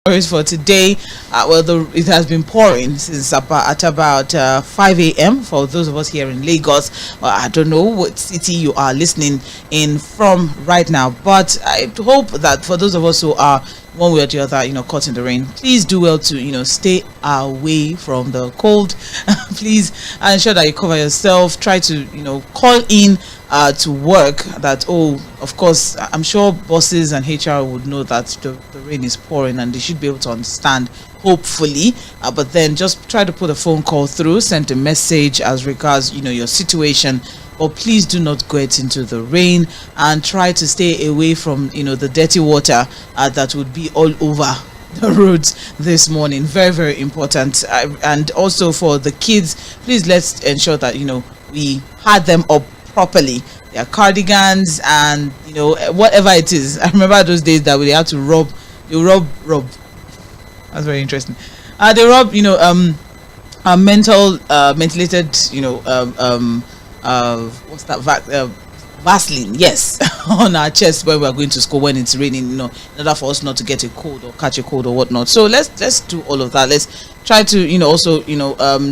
stories for today. It has been pouring since at about 5 a.m. for those of us here in Lagos. I don't know what city you are listening in from right now, but I hope that for those of us who are one way or the other, caught in the rain, please do well to, stay away from the cold. Please ensure that you cover yourself. Try to, call in to work. That, of course, I'm sure bosses and HR would know that the rain is pouring and they should be able to understand, hopefully. But then just try to put a phone call through, send a message as regards, your situation. But please do not get into the rain and try to stay away from, the dirty water that would be all over the roads this morning. Very, very important. And also for the kids, please let's ensure that, we had them up properly. Their cardigans and, whatever it is. I remember those days that we had to rub. That's very interesting. They rub, mentholated, what's that? Vaseline, yes, on our chest when we are going to school when it's raining, in order for us not to get a cold or catch a cold or whatnot. So let's do all of that. Let's try to, also,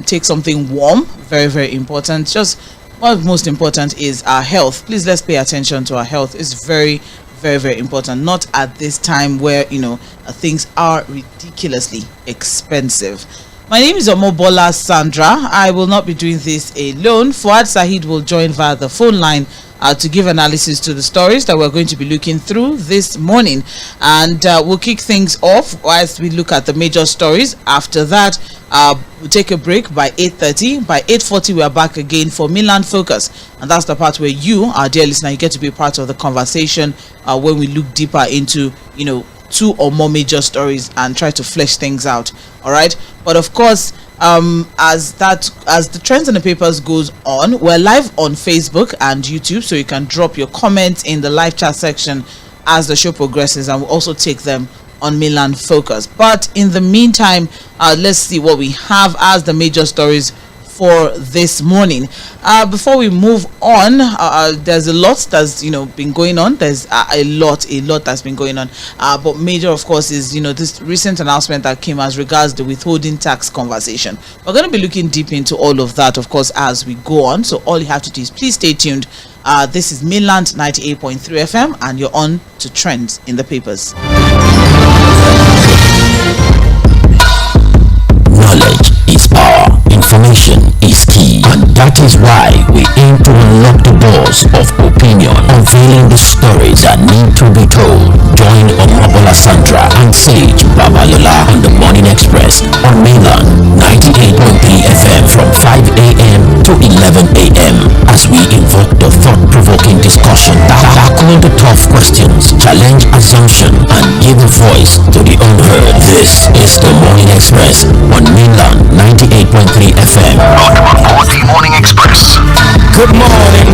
take something warm. Very, very important. Just what's most important is our health. Please let's pay attention to our health. It's very, very, very important. Not at this time where things are ridiculously expensive. My name is Omobola Sandra. I will not be doing this alone. Fuad Sahid will join via the phone line to give analysis to the stories that we're going to be looking through this morning. And we'll kick things off whilst we look at the major stories. After that, we'll take a break by 8:30. By 8:40, we are back again for Mainland Focus. And that's the part where you, our dear listener, you get to be part of the conversation when we look deeper into, two or more major stories and try to flesh things out. All right, but of course, as the trends in the papers goes on, we're live on Facebook and YouTube, so you can drop your comments in the live chat section as the show progresses, and we'll also take them on Mainland Focus. But in the meantime, let's see what we have as the major stories for this morning. Before we move on, there's a lot that's been going on. There's a lot that's been going on. But major, of course, is this recent announcement that came as regards the withholding tax conversation. We're going to be looking deep into all of that, of course, as we go on. So all you have to do is please stay tuned. This is Mainland 98.3 FM, and you're on to Trends in the Papers. Knowledge is power. Information is key, and that is why we aim to unlock the doors of opinion, unveiling the stories that need to be told. Join Omobola Sandra and Sage Babalola on the Morning Express on Mainland 98.3 FM from 5 a.m. to 11 a.m. as we invoke the thought-provoking discussion, tackle the tough questions, challenge assumption, and give a voice to the unheard. This is the Morning Express on Mainland 98.3 FM. Welcome aboard the Morning Express. Good morning.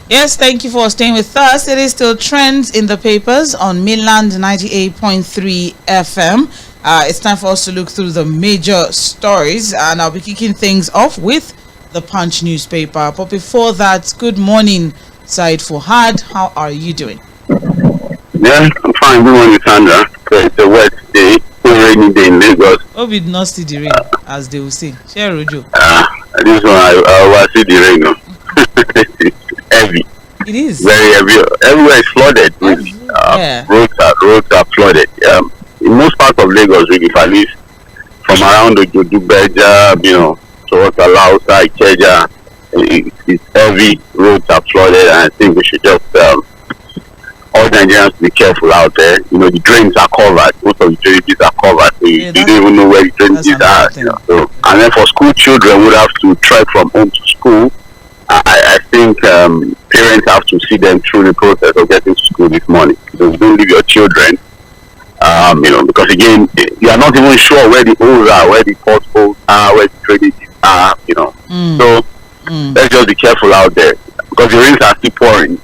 Yes, thank you for staying with us. It is still Trends in the Papers on Mainland 98.3 FM. It's time for us to look through the major stories, and I'll be kicking things off with the Punch newspaper. But before that, good morning, Said Fuhad. How are you doing? Yeah, I'm fine. Good morning, Sandra. It's a wet day, a rainy day in Lagos. Oh, we did not see the rain, as they will say. Share Rojo. This one, I will see the rain. No? It's heavy. It is. Very heavy. Everywhere is flooded. Roads are flooded. In most parts of Lagos, really, at least from around the Jᴏɪᴅ, towards Alausa, Ikeja, it's heavy. Roads are flooded, and I think we should just all Nigerians be careful out there. The drains are covered. Most of the drainages are covered. So you don't even know where the drainages are. So, and then for school children, would have to trek from home to school. I think parents have to see them through the process of getting to school this morning. So don't leave your children, because again, you are not even sure where the holes are, where the potholes are, where the drainages are, So let's just be careful out there, because the rains are still pouring.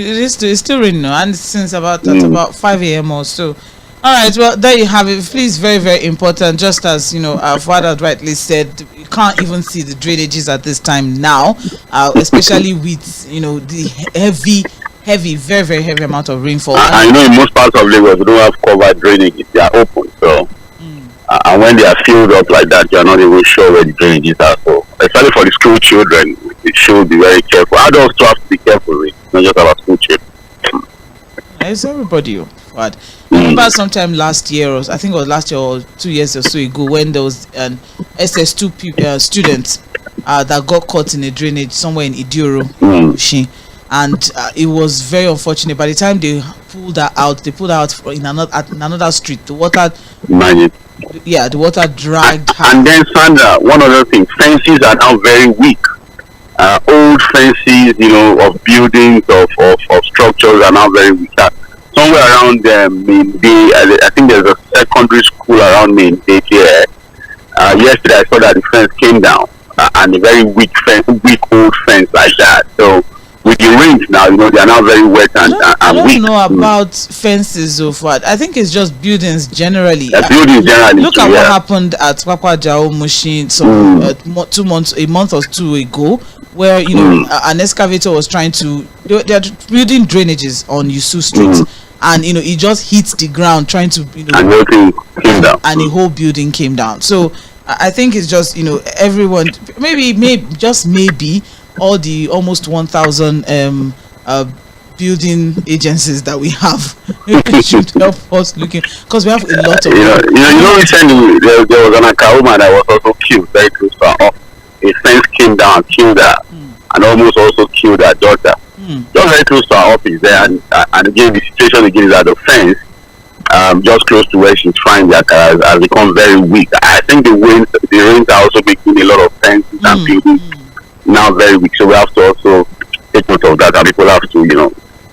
It's still raining now, and since about 5 a.m. or so. All right, well, there you have it. Please, very, very important. Just as our father rightly said, you can't even see the drainages at this time now, especially with the heavy, very, very heavy amount of rainfall. I know in most parts of Lagos, we don't have covered drainage; they are open. So, and when they are filled up like that, you are not even sure where the drainages are. So, especially for the school children, we should be very careful. Adults too have to be careful. It's not just about school children. It's everybody. I remember sometime last year, or I think it was last year or 2 years or so ago, when there was an SS2 student that got caught in a drainage somewhere in Idiro, and it was very unfortunate. By the time they pulled her out, in another street. The water, the water dragged her. And then, Sandra, one other thing: fences are now very weak. Old fences, of buildings, of structures are now very weak. Somewhere around Main Day, I think there's a secondary school around Main Day here. Yesterday I saw that the fence came down, and a very weak old fence like that. So with the rains now, they are now very wet and weak. I don't know about fences so far. I think it's just buildings generally. Buildings generally. Look at what happened at Papa Jao Mushin a month or two ago, where an excavator was trying to. They are building drainages on Yusuf Street. And it just hit the ground trying to and the whole thing came down. And the whole building came down. So I think it's just everyone, maybe all the almost 1,000 building agencies that we have maybe should help us looking, because we have a lot of recently there was an Akahoma that was also killed very close to her office. A fence came down, killed her, and almost also killed her daughter. Just very close to our office there, and again the situation again is that the fence just close to where she's trying that has become very weak. I think the rains are also making a lot of fences and buildings now very weak, so we have to also take note of that, and people have to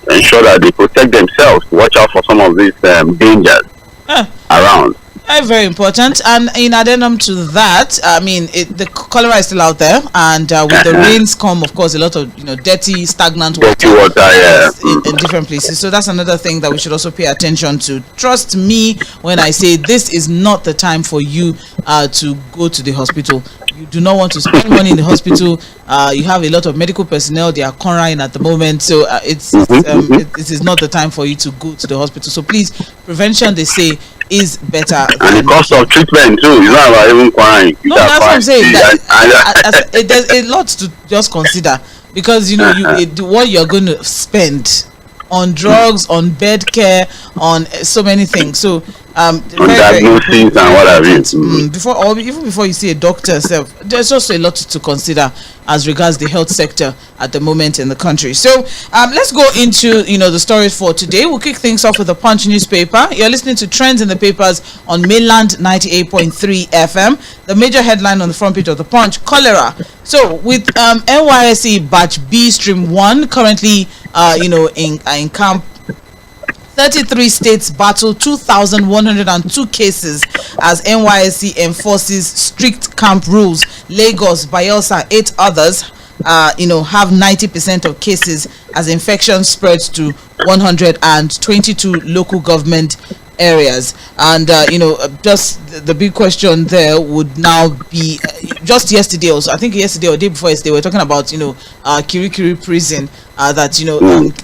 ensure that they protect themselves, watch out for some of these dangers around. Very important. And in addendum to that, I mean, the cholera is still out there, and with the rains come, of course, a lot of dirty, stagnant water, in different places. So that's another thing that we should also pay attention to. Trust me when I say this is not the time for you to go to the hospital. You do not want to spend money in the hospital. You have a lot of medical personnel; they are crying at the moment. So it is not the time for you to go to the hospital. So please, prevention, they say, is better. And the cost of treatment too. It's not about even crying. No, that's what I'm saying. There's a lot to just consider, because what you're going to spend on drugs, on bed care, on so many things. So diagnosis and what have you. Before you see a doctor, there's also a lot to consider as regards the health sector at the moment in the country. So let's go into the stories for today. We'll kick things off with the Punch newspaper. You're listening to Trends in the Papers on Mainland 98.3 FM. The major headline on the front page of the Punch: cholera. So with NYSC Batch B Stream 1 currently in camp, 33 states battle 2,102 cases as NYSC enforces strict camp rules. Lagos, Bayelsa, 8 others, have 90% of cases as infection spreads to 122 local government areas. And just the big question there would now be, just yesterday also, I think yesterday or day before yesterday, we were talking about Tʀᴇɪᴅs prison, that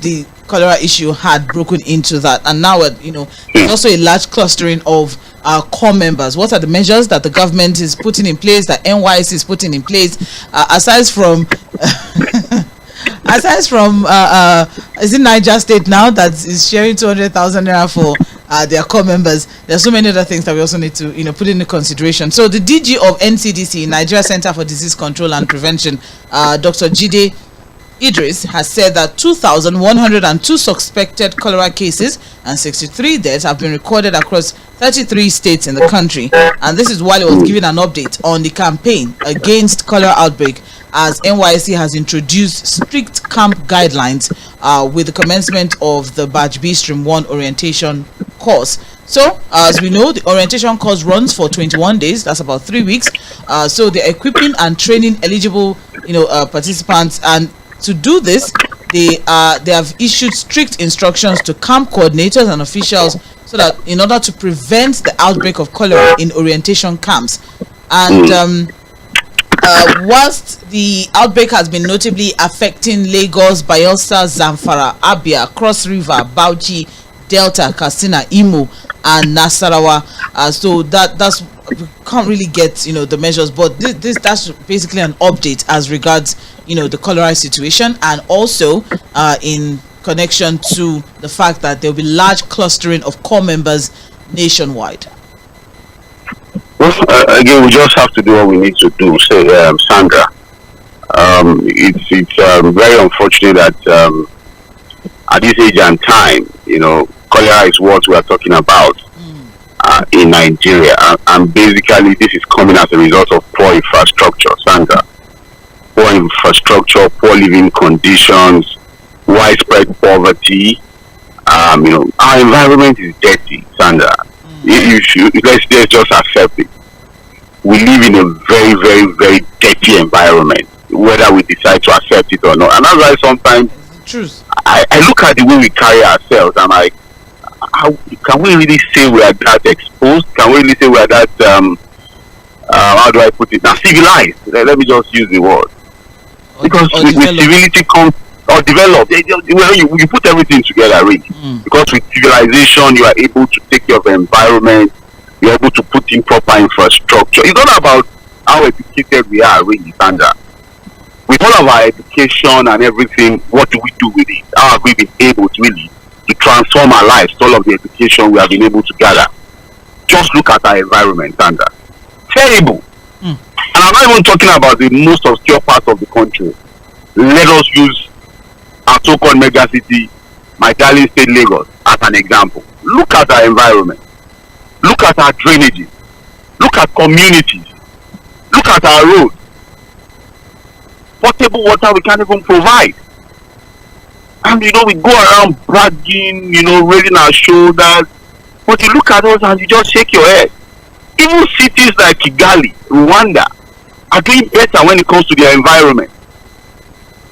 the cholera issue had broken into that, and now there's also a large clustering of core members. What are the measures that the government is putting in place, that NYSC is putting in place, aside from is it Niger State now that is sharing 200,000 naira for their core members? There's so many other things that we also need to put into consideration. So the DG of NCDC, Nigeria Center for Disease Control and Prevention, Dr. Jide Idris, has said that 2,102 suspected cholera cases and 63 deaths have been recorded across 33 states in the country. And this is while he was giving an update on the campaign against cholera outbreak, as NYSC has introduced strict camp guidelines with the commencement of the Batch B Stream 1 orientation course. So, as we know, the orientation course runs for 21 days. That's about 3 weeks. So they're equipping and training eligible, participants, and to do this, they have issued strict instructions to camp coordinators and officials so that in order to prevent the outbreak of cholera in orientation camps. And whilst the outbreak has been notably affecting Lagos, Bayelsa, Zamfara, Abia, Cross River, Bauchi, Delta, Katsina, Imo, and Nasarawa, so that's we can't really get the measures, but that's basically an update as regards the cholera situation, and also in connection to the fact that there will be large clustering of core members nationwide. Well, again, we just have to do what we need to do. Say, Sandra, it's very unfortunate that at this age and time, cholera is what we are talking about in Nigeria, and basically this is coming as a result of poor infrastructure, Sandra. Poor infrastructure, poor living conditions, widespread poverty. Our environment is dirty, Sandra. Let's just accept it. We live in a very, very, very dirty environment, whether we decide to accept it or not. And that's why sometimes I look at the way we carry ourselves. I'm like, can we really say we are that exposed? Can we really say we are that how do I put it now, civilized? Let me just use the word, because with civility comes or develop. You put everything together, really. Because with civilization, you are able to take care of the environment. You're able to put in proper infrastructure. It's not about how educated we are, really, Sandra. With all of our education and everything, what do we do with it? How have we been able to really to transform our lives? All of the education we have been able to gather. Just look at our environment, Sandra. Terrible. And I'm not even talking about the most obscure parts of the country. Let us use our so-called mega city, my darling state Lagos, as an example. Look at our environment. Look at our drainages. Look at communities. Look at our roads. Potable water we can't even provide. And we go around bragging, raising our shoulders. But you look at us and you just shake your head. Even cities like Kigali, Rwanda, are doing better when it comes to their environment.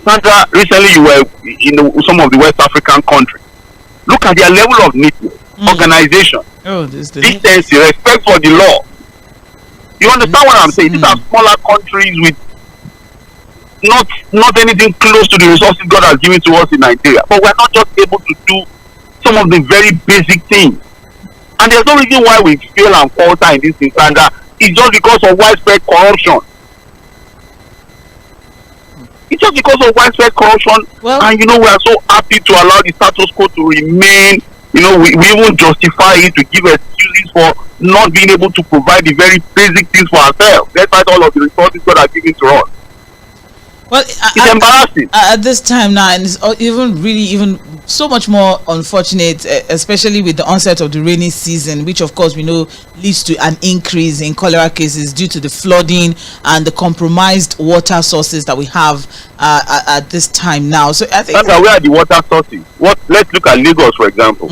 Sandra, recently you were in some of the West African countries. Look at their level of neatness, organization, decency, respect for the law. You understand what I'm saying? These are smaller countries with not anything close to the resources God has given to us in Nigeria. But we're not just able to do some of the very basic things. And there's no reason why we fail and falter in this thing, Sandra. It's just because of widespread corruption. It's just because of widespread corruption. And we are so happy to allow the status quo to remain. We even justify it to give excuses for not being able to provide the very basic things for ourselves, despite all of the resources God has given to us. Well, it's embarrassing at this time now, and it's even so much more unfortunate, especially with the onset of the rainy season, which of course we know leads to an increase in cholera cases due to the flooding and the compromised water sources that we have at this time now. So I think where are the water sources? Let's look at Lagos, for example.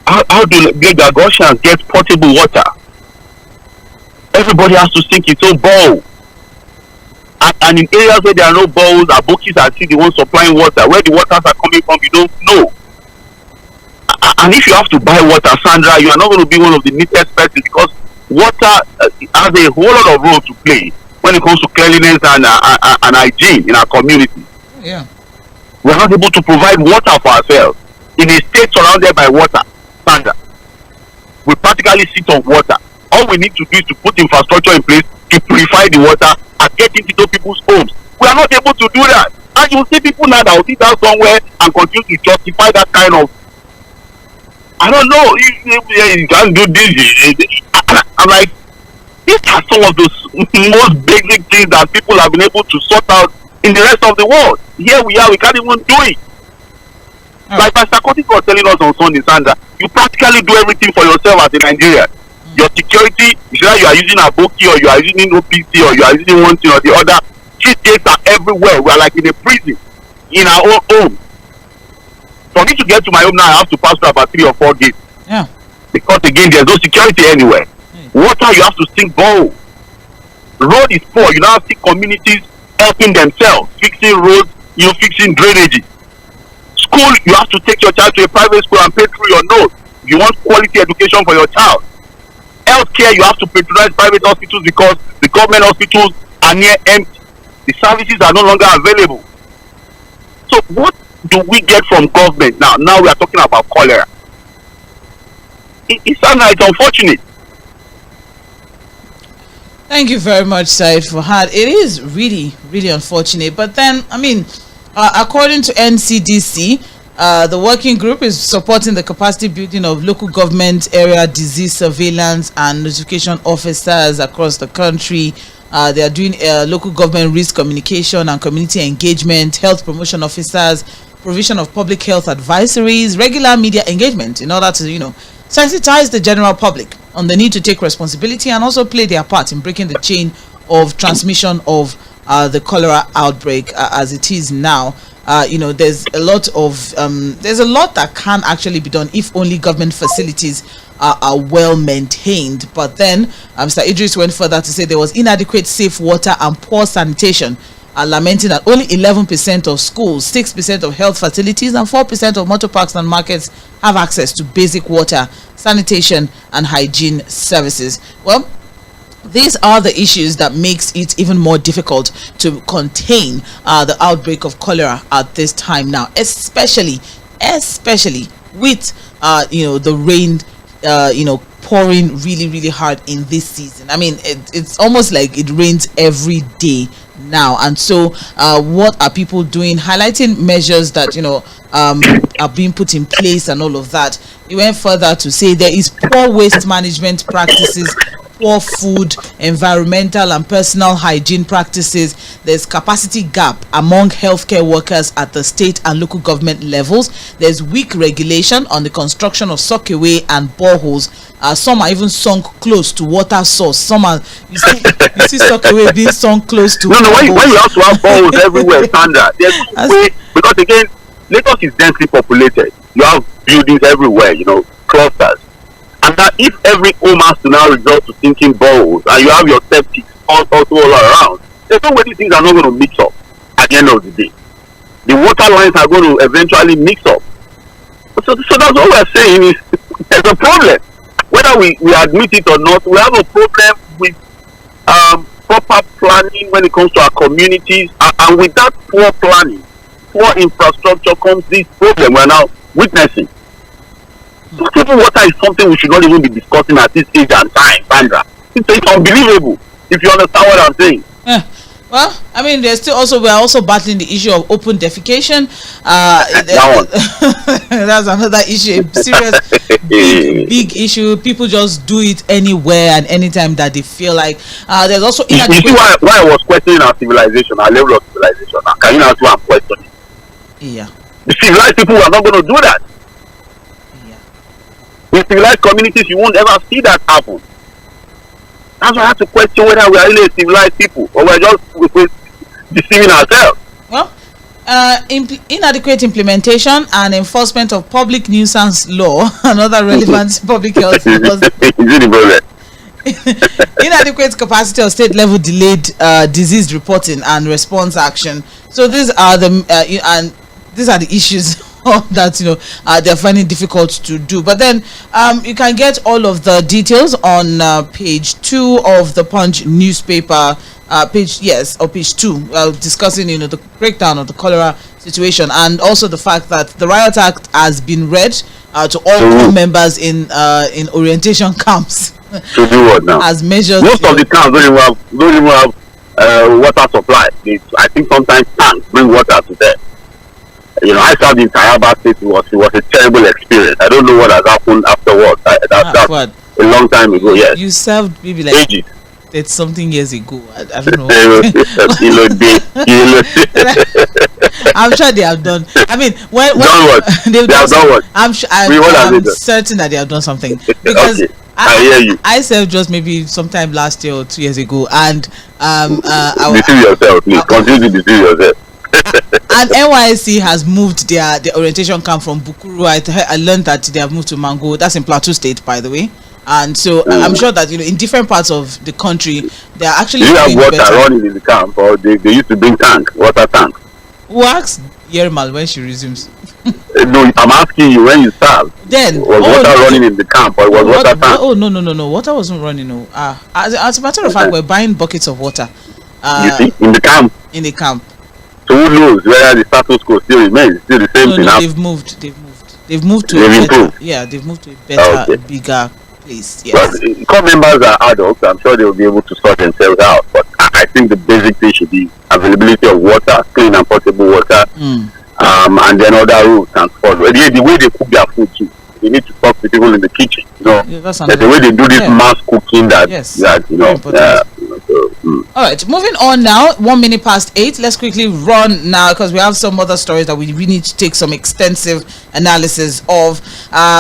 How do Lagosians get potable water? Everybody has to sink its own bowl. And in areas where there are no bowls, abokis are still the ones supplying water. Where the waters are coming from, you don't know. And if you have to buy water, Sandra, you are not going to be one of the neatest persons, because water has a whole lot of role to play when it comes to cleanliness and hygiene in our community. Yeah, we are not able to provide water for ourselves in a state surrounded by water, Sandra. We practically sit on water. All we need to do is to put infrastructure in place to purify the water and get into people's homes. We are not able to do that. And you will see people now that will sit down somewhere and continue to justify that kind of, I don't know, you can't do this. I'm like, these are some of those most basic things that people have been able to sort out in the rest of the world. Here we are, we can't even do it. Like Pastor Kotik was telling us on Sunday, Sandra, you practically do everything for yourself as a Nigerian. Your security, either you are using a bookie or you are using OPC or you are using one thing or the other. Street gates are everywhere. We are like in a prison, in our own home. For me to get to my home now, I have to pass through about 3 or 4 gates. Yeah. Because again, there's no security anywhere. Water, you have to sink bowl. Road is poor. You now see communities helping themselves, fixing roads, fixing drainages. School, you have to take your child to a private school and pay through your nose. You want quality education for your child. Healthcare, you have to patronize private hospitals because the government hospitals are near empty. The services are no longer available. So what do we get from government now? Now we are talking about cholera. It's unfortunate. Thank you very much, Said Fahad. It is really, really unfortunate. But then, I mean, according to NCDC, the working group is supporting the capacity building of local government area disease surveillance and notification officers across the country. They are doing local government risk communication and community engagement, health promotion officers, provision of public health advisories, regular media engagement in order to, sensitize the general public on the need to take responsibility and also play their part in breaking the chain of transmission of the cholera outbreak as it is now. There's a lot that can actually be done if only government facilities are well maintained. But then Mr. Idris went further to say there was inadequate safe water and poor sanitation, lamenting that only 11% of schools, 6% of health facilities and 4% of motor parks and markets have access to basic water, sanitation and hygiene services. Well, these are the issues that makes it even more difficult to contain the outbreak of cholera at this time now, especially with the rain pouring really hard in this season. I mean, it's almost like it rains every day now. And so what are people doing? Highlighting measures that are being put in place and all of that. He went further to say there is poor waste management practices, poor food, environmental and personal hygiene practices. There's capacity gap among healthcare workers at the state and local government levels. There's weak regulation on the construction of sockaway and boreholes. Some are even sunk close to water source. Some are, you see sockaway being sunk close to when you have to have boreholes everywhere, Sandra, there's no way, because again, Lagos is densely populated. You have buildings everywhere, clusters. And that if every home has to now resort to sinking boreholes and you have your septic also all around, there's no way these things are not going to mix up at the end of the day. The water lines are going to eventually mix up. So that's what we're saying is there's a problem. Whether we admit it or not, we have a problem with proper planning when it comes to our communities. And with that poor planning, poor infrastructure comes this problem we're now witnessing. Potable water is something we should not even be discussing at this age and time, Sandra. It's unbelievable, if you understand what I'm saying. Well, I mean, we're also battling the issue of open defecation. That's another issue, a serious big issue. People just do it anywhere and anytime that they feel like. There's also you see why I was questioning our civilization, our level of civilization. Can you ask why I'm questioning? Yeah. The civilized people are not going to do that. In civilized communities, you won't ever see that happen. That's why I have to question whether we are really a civilized people or we're just deceiving ourselves. Well, inadequate implementation and enforcement of public nuisance law, another relevant public health. Inadequate capacity of state level delayed disease reporting and response action. So these are the issues that they're finding difficult to do. But then you can get all of the details on page 2 of the Punch newspaper, page 2, discussing the breakdown of the cholera situation and also the fact that the riot act has been read to all crew members in orientation camps. To do what now? As measures. Most of the camps don't even have water supply. I think sometimes tanks bring water to them. I served in Taraba State. It was a terrible experience. I don't know what has happened afterwards. That's a long time ago. Yes. You served maybe like ages. It's something years ago. I don't know. I'm sure they have done. I mean, when they've done what? I'm certain that they have done something because okay. I hear you. I served just maybe sometime last year or 2 years ago, and deceive yourself, please. Continue to deceive yourself. And NYSC has moved their orientation camp from Bukuru. I learned that they have moved to Mango. That's in Plateau State, by the way. And so I'm sure that in different parts of the country they are actually. Do you have water running in the camp, or they used to bring water tank? Who asked Yermal when she resumes? No, I'm asking you, when you served, then was water running in the camp, or was water tank? Oh no, water wasn't running. No. As a matter of fact, we're buying buckets of water. You see, in the camp. In the camp. So who knows whether the status quo still remains? Still the same thing. No, they've moved to a better, they've moved to a better, bigger place. Yes. But core members are adults. I'm sure they will be able to sort themselves out. But I think the basic thing should be availability of water, clean and potable water, and then other rules can follow. The way they cook their food too. They need to talk to people in the kitchen. That's the way they do this mass cooking. All right, moving on now. 1 minute past 8. Let's quickly run now because we have some other stories that we need to take some extensive analysis of.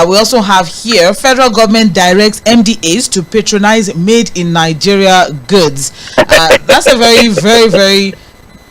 We also have here: federal government directs MDAs to patronize made in Nigeria goods. That's a very, very, very